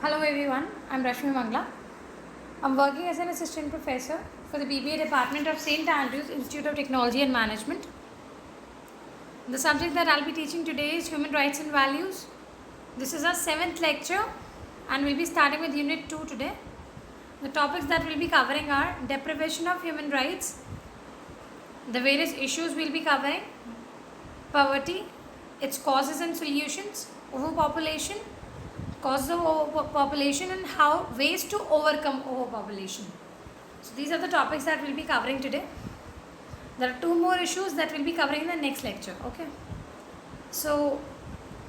Hello everyone, I'm Rashmi Mangla. I'm working as an assistant professor for the BBA department of St. Andrews Institute of Technology and Management. The subject that I'll be teaching today is Human Rights and Values. This is our 7th lecture and we'll be starting with Unit 2 today. The topics that we'll be covering are deprivation of human rights, the various issues we'll be covering, poverty, its causes and solutions, overpopulation, causes of overpopulation and how ways to overcome overpopulation. So these are the topics that we'll be covering today. There are 2 more issues that we'll be covering in the next lecture. Okay. So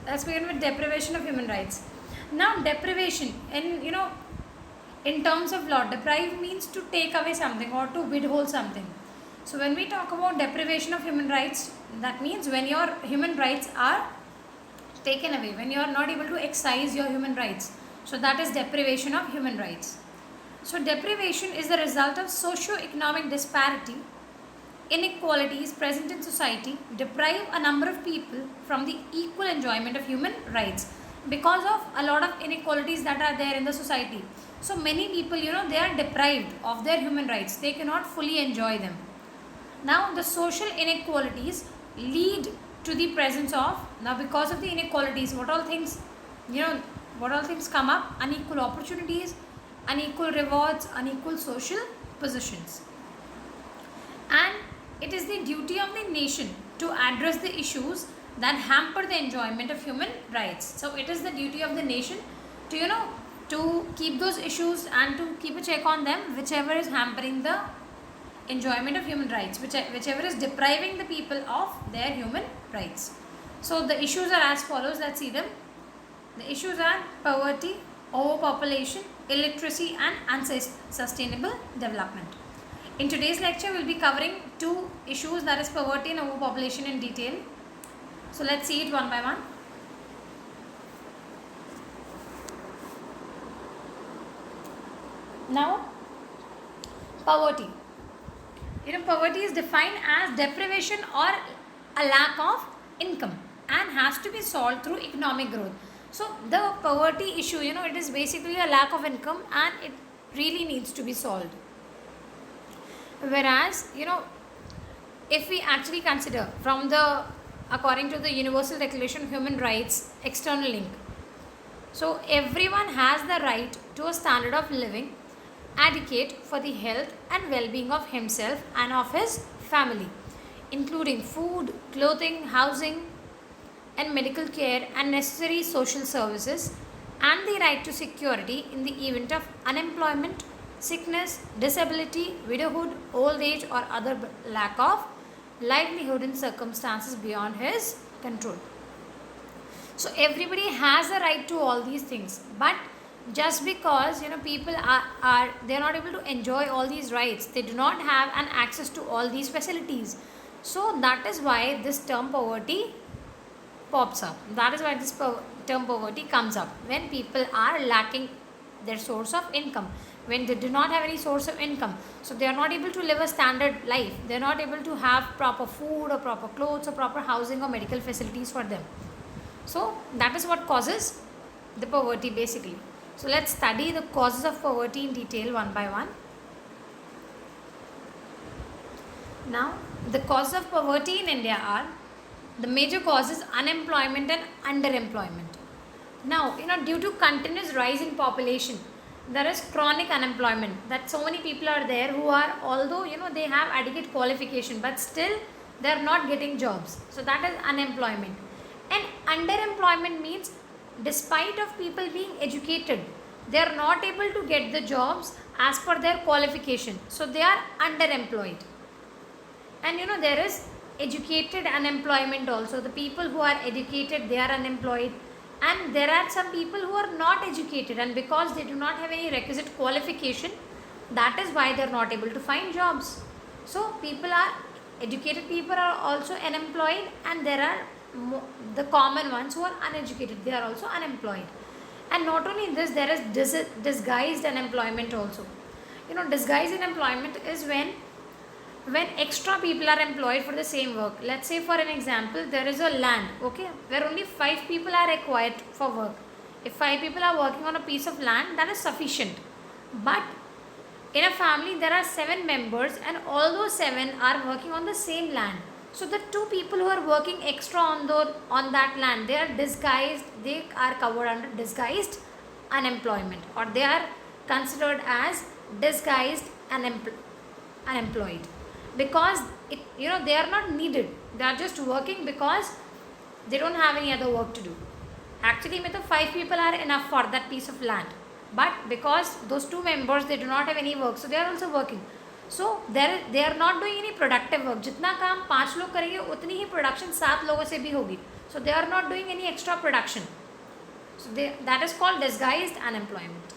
let's begin with deprivation of human rights. Now deprivation, in terms of law, deprive means to take away something or to withhold something. So when we talk about deprivation of human rights, that means when your human rights are taken away, when you are not able to exercise your human rights. So that is deprivation of human rights. So deprivation is the result of socio-economic disparity, inequalities present in society, deprive a number of people from the equal enjoyment of human rights because of a lot of inequalities that are there in the society. So many people, they are deprived of their human rights. They cannot fully enjoy them. Now the social inequalities lead to the presence of, now because of the inequalities, what all things come up? Unequal opportunities, unequal rewards, unequal social positions. And it is the duty of the nation to address the issues that hamper the enjoyment of human rights. So it is the duty of the nation to keep those issues and to keep a check on them, whichever is hampering the enjoyment of human rights, whichever is depriving the people of their human rights. So the issues are as follows. Let's see them. The issues are poverty, overpopulation, illiteracy and unsustainable development. In today's lecture, we'll be covering 2 issues, that is poverty and overpopulation, in detail. So let's see it one by one. Now, poverty. Poverty is defined as deprivation or a lack of income and has to be solved through economic growth. So the poverty issue, it is basically a lack of income and it really needs to be solved. Whereas, if we actually consider according to the Universal Declaration of Human Rights external link, so everyone has the right to a standard of living adequate for the health and well-being of himself and of his family, including food, clothing, housing and medical care and necessary social services, and the right to security in the event of unemployment, sickness, disability, widowhood, old age or other lack of livelihood in circumstances beyond his control. So everybody has a right to all these things, but just because people are they're not able to enjoy all these rights, they do not have an access to all these facilities. So that is why this term poverty pops up. That is why this term poverty comes up, when people are lacking their source of income, when they do not have any source of income. So they are not able to live a standard life, they are not able to have proper food or proper clothes or proper housing or medical facilities for them. So that is what causes the poverty basically. So let's study the causes of poverty in detail one by one. Now, the causes of poverty in India are, the major causes unemployment and underemployment. Now, due to continuous rise in population, there is chronic unemployment, that so many people are there who are, although they have adequate qualification, but still they are not getting jobs. So that is unemployment. And underemployment means, despite of people being educated, they are not able to get the jobs as per their qualification. So they are underemployed. And there is educated unemployment also. The people who are educated, they are unemployed. And there are some people who are not educated, and because they do not have any requisite qualification, that is why they are not able to find jobs. So educated people are also unemployed, and there are the common ones who are uneducated, they are also unemployed. And not only this, there is disguised unemployment also. Disguised unemployment is when extra people are employed for the same work. Let's say for an example, there is a land, okay, where only 5 people are required for work. If 5 people are working on a piece of land, that is sufficient. But in a family, there are 7 members, and all those 7 are working on the same land. So the 2 people who are working extra on that land, they are covered under disguised unemployment, or they are considered as disguised unemployed, because they are not needed. They are just working because they don't have any other work to do. Actually, 5 people are enough for that piece of land, but because those 2 members, they do not have any work, so they are also working. So they are not doing any productive work. जितना काम 5 लोग करेंगे उतनी ही production 7 लोगों से भी होगी. So they are not doing any extra production. So that is called disguised unemployment.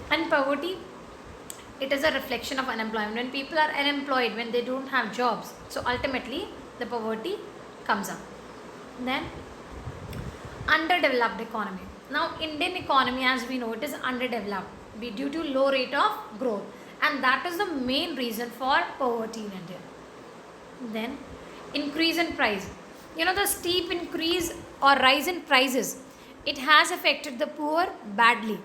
And poverty, it is a reflection of unemployment. When people are unemployed, when they don't have jobs, so ultimately the poverty comes up. Then underdeveloped economy. Now Indian economy, as we know, it is underdeveloped due to low rate of growth, and that is the main reason for poverty in India. Then increase in price. The steep increase or rise in prices, it has affected the poor badly.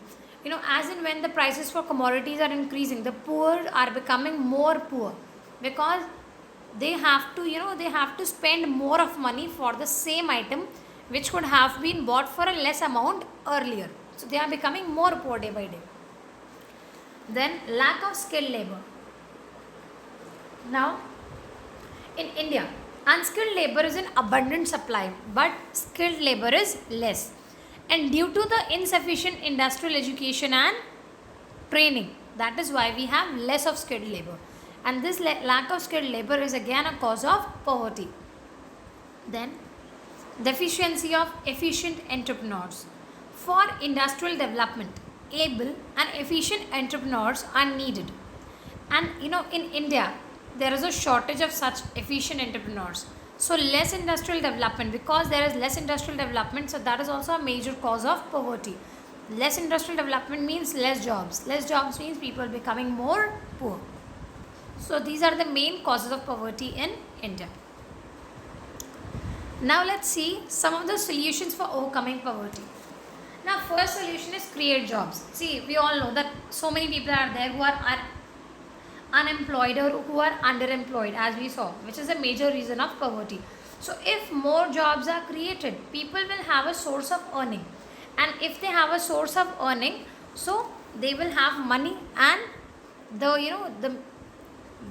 As in when the prices for commodities are increasing, the poor are becoming more poor, because they have to spend more of money for the same item which could have been bought for a less amount earlier. So they are becoming more poor day by day. Then lack of skilled labor. Now in India, unskilled labor is in abundant supply, but skilled labor is less. And due to the insufficient industrial education and training, that is why we have less of skilled labor. And this lack of skilled labor is again a cause of poverty. Then deficiency of efficient entrepreneurs. For industrial development, able and efficient entrepreneurs are needed. And in India, there is a shortage of such efficient entrepreneurs. So less industrial development, because there is less industrial development, so that is also a major cause of poverty. Less industrial development means less jobs. Less jobs means people becoming more poor. So these are the main causes of poverty in India. Now let's see some of the solutions for overcoming poverty. Now first solution is create jobs. See, we all know that so many people are there who are unemployed or who are underemployed, as we saw, which is a major reason of poverty. So if more jobs are created, people will have a source of earning, and if they have a source of earning, so they will have money, and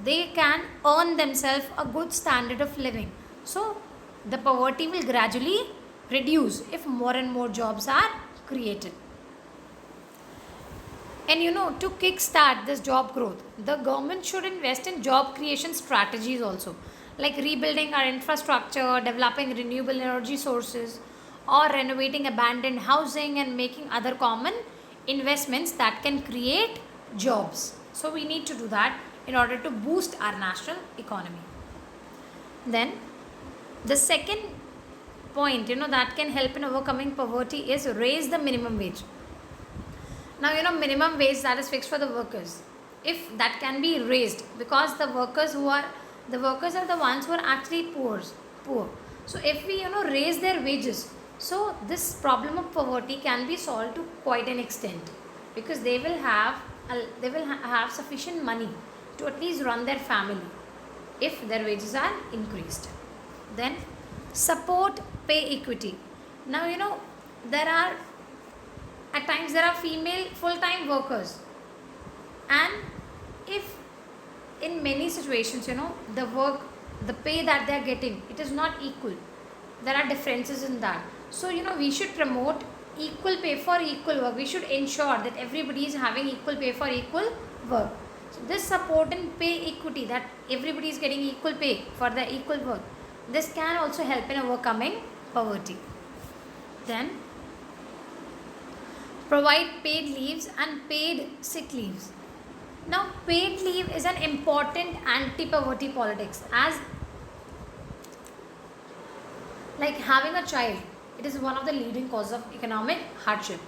they can earn themselves a good standard of living. So the poverty will gradually reduce if more and more jobs are created. And to kickstart this job growth, the government should invest in job creation strategies also, like rebuilding our infrastructure, developing renewable energy sources, or renovating abandoned housing, and making other common investments that can create jobs. So we need to do that in order to boost our national economy. Then the second point that can help in overcoming poverty is raise the minimum wage. Now minimum wage that is fixed for the workers, if that can be raised, because the workers are the ones who are actually poor. So if we raise their wages, so this problem of poverty can be solved to quite an extent, because they will have sufficient money to at least run their family if their wages are increased. Then support pay equity. Now at times there are female full-time workers, and if in many situations the pay that they are getting, it is not equal, there are differences in that. So we should promote equal pay for equal work. We should ensure that everybody is having equal pay for equal work. So this support and pay equity, that everybody is getting equal pay for the equal work, this can also help in overcoming poverty. Then provide paid leaves and paid sick leaves. Now paid leave is an important anti-poverty politics, as like having a child, it is one of the leading causes of economic hardship.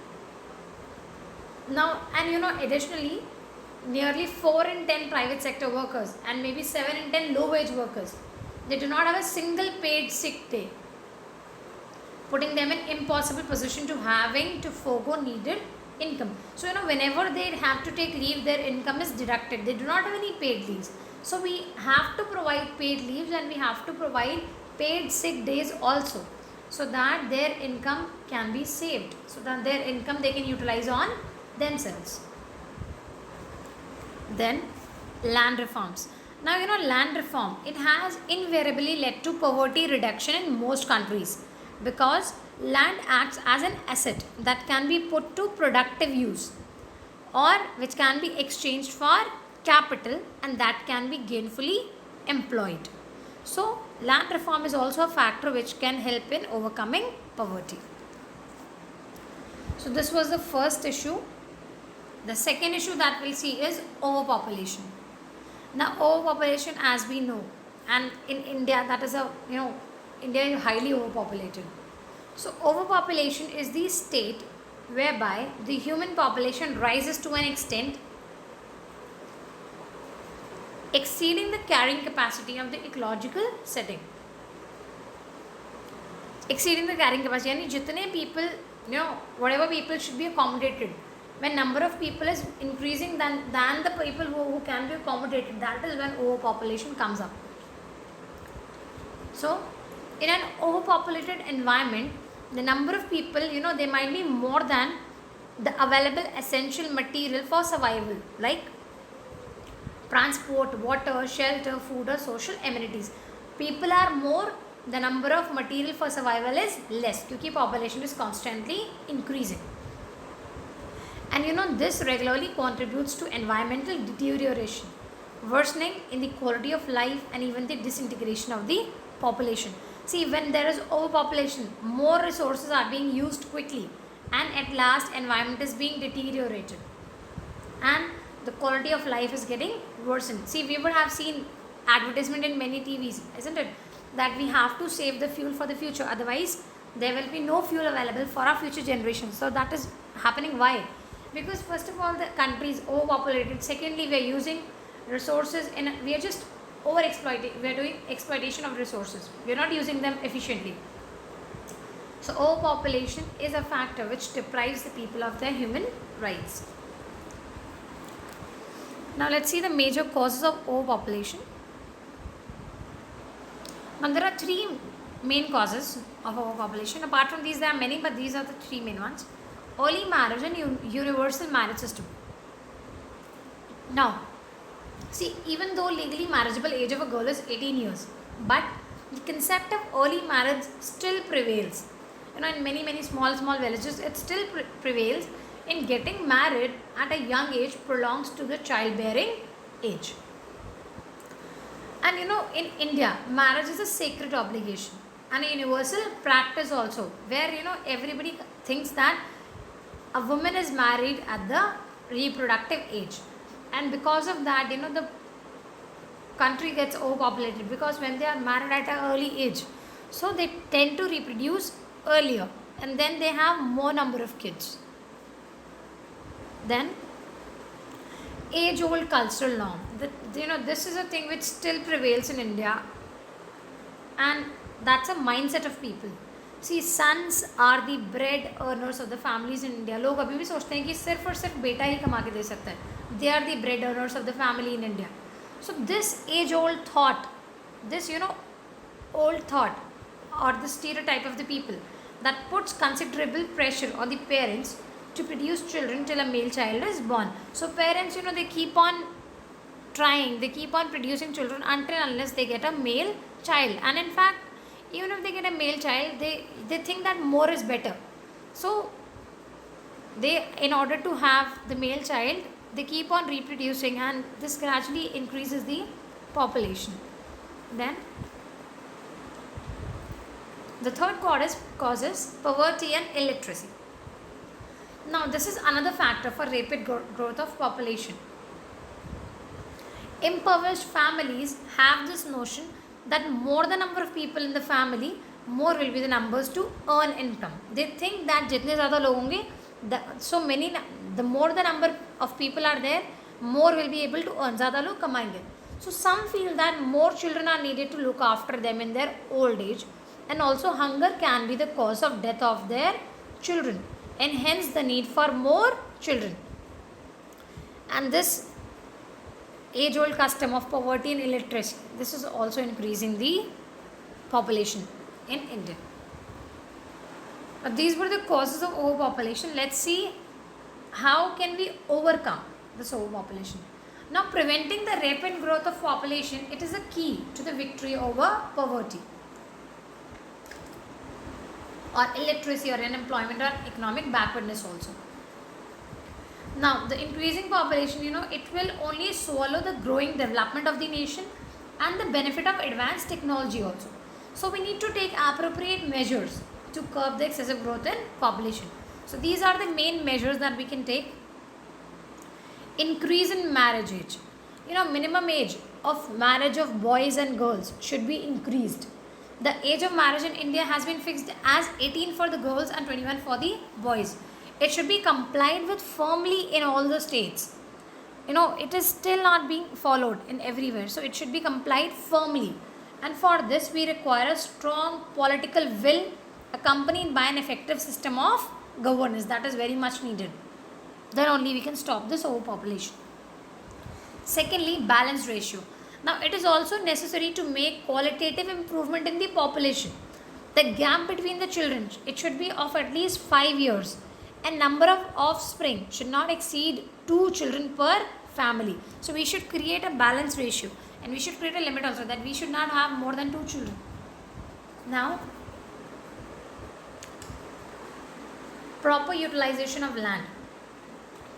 Now, and additionally, nearly 4 in 10 private sector workers and maybe 7 in 10 low wage workers, they do not have a single paid sick day. putting them in impossible position to having to forego needed income. So whenever they have to take leave, their income is deducted. They do not have any paid leaves. So we have to provide paid leaves, and we have to provide paid sick days also, so that their income can be saved, so that their income they can utilize on themselves. Then land reforms. Now land reform, it has invariably led to poverty reduction in most countries, because land acts as an asset that can be put to productive use, or which can be exchanged for capital, and that can be gainfully employed. So land reform is also a factor which can help in overcoming poverty. So this was the first issue. The second issue that we'll see is overpopulation. Now overpopulation, as we know, and in India, that is India is highly overpopulated. So overpopulation is the state whereby the human population rises to an extent exceeding the carrying capacity of the ecological setting. Exceeding the carrying capacity, यानी जितने people, whatever people should be accommodated, when number of people is increasing than the people who can be accommodated, that is when overpopulation comes up. So in an overpopulated environment, the number of people, they might be more than the available essential material for survival, like transport, water, shelter, food, or social amenities. People are more, the number of material for survival is less, because population is constantly increasing. And this regularly contributes to environmental deterioration, worsening in the quality of life, and even the disintegration of the population. See, when there is overpopulation, more resources are being used quickly, and at last environment is being deteriorated, and the quality of life is getting worsened. See, we would have seen advertisement in many TVs, isn't it, that we have to save the fuel for the future, otherwise there will be no fuel available for our future generations. So that is happening. Why? Because first of all, the country is overpopulated. Secondly, we are using resources we are just over exploiting, we are doing exploitation of resources, we are not using them efficiently. So overpopulation is a factor which deprives the people of their human rights. Now let's see the major causes of overpopulation. Now there are three main causes of overpopulation. Apart from these, there are many, but these are the three main ones. Early marriage and universal marriage system. Now, see, even though legally marriageable age of a girl is 18 years, but the concept of early marriage still prevails. In many small villages, it still prevails. In getting married at a young age prolongs to the childbearing age. And in India, marriage is a sacred obligation and a universal practice also, where everybody thinks that a woman is married at the reproductive age, and because of that, the country gets overpopulated, because when they are married at an early age, so they tend to reproduce earlier, and then they have more number of kids. Then age old cultural norm, this is a thing which still prevails in India, and that's a mindset of people. See, sons are the bread earners of the families in India. लोग अभी भी सोचते हैं कि सिर्फ और सिर्फ बेटा ही कमा के दे सकता है. They are the bread earners of the family in India. So this age old thought, this old thought, or the stereotype of the people, that puts considerable pressure on the parents to produce children till a male child is born. So parents, they keep on trying, they keep on producing children until unless they get a male child. And in fact, even if they get a male child, they think that more is better. So they, in order to have the male child, they keep on reproducing, and this gradually increases the population. Then the third cause is poverty and illiteracy. Now this is another factor for rapid growth of population. Impoverished families have this notion that more the number of people in the family, more will be the numbers to earn income. They think that जितने ज़्यादा लोग होंगे, the more the number of people are there, more will be able to earn. ज़्यादा लोग कमाएंगे. So some feel that more children are needed to look after them in their old age, and also hunger can be the cause of death of their children, and hence the need for more children. And this age old custom of poverty and illiteracy, this is also increasing the population in India. These were the causes of overpopulation. Let's see how can we overcome this overpopulation. Now, preventing the rapid growth of population, it is a key to the victory over poverty or illiteracy or unemployment or economic backwardness also. Now, the increasing population, it will only swallow the growing development of the nation and the benefit of advanced technology also. So, we need to take appropriate measures to curb the excessive growth in population. So, these are the main measures that we can take. Increase in marriage age. Minimum age of marriage of boys and girls should be increased. The age of marriage in India has been fixed as 18 for the girls and 21 for the boys. It should be complied with firmly in all the states. It is still not being followed in everywhere. So, it should be complied firmly. And for this, we require a strong political will accompanied by an effective system of governance. That is very much needed. Then only we can stop this overpopulation. Secondly, balanced ratio. Now, it is also necessary to make qualitative improvement in the population. The gap between the children, it should be of at least 5 years. And number of offspring should not exceed 2 children per family. So, we should create a balanced ratio. And we should create a limit also that we should not have more than 2 children. Now, proper utilization of land.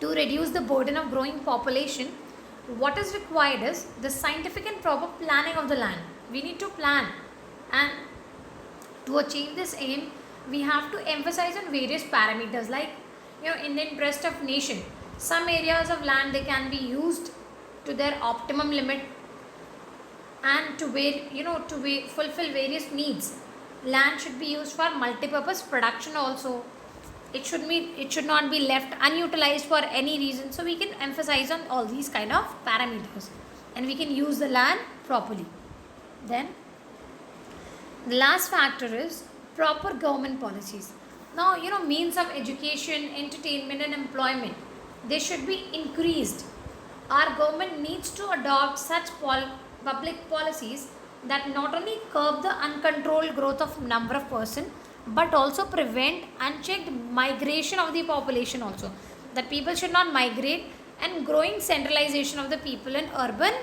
To reduce the burden of growing population, what is required is the scientific and proper planning of the land. We need to plan, and to achieve this aim, we have to emphasize on various parameters like, in the interest of nation. Some areas of land, they can be used to their optimum limit and to fulfill various needs. Land should be used for multi-purpose production also. It should not be left unutilized for any reason. So we can emphasize on all these kind of parameters, and we can use the land properly. Then the last factor is proper government policies. Now, means of education, entertainment and employment, they should be increased. Our government needs to adopt such public policies that not only curb the uncontrolled growth of number of person, but also prevent unchecked migration of the population also. That people should not migrate, and growing centralization of the people in urban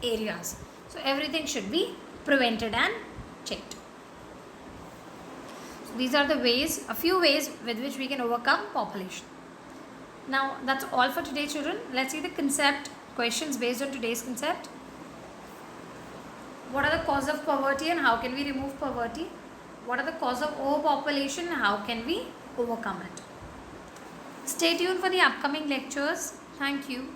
areas. So everything should be prevented and checked. So these are the ways, a few ways with which we can overcome population. Now that's all for today, children. Let's see the concept questions based on today's concept. What are the causes of poverty and how can we remove poverty? What are the causes of overpopulation and how can we overcome it? Stay tuned for the upcoming lectures. Thank you.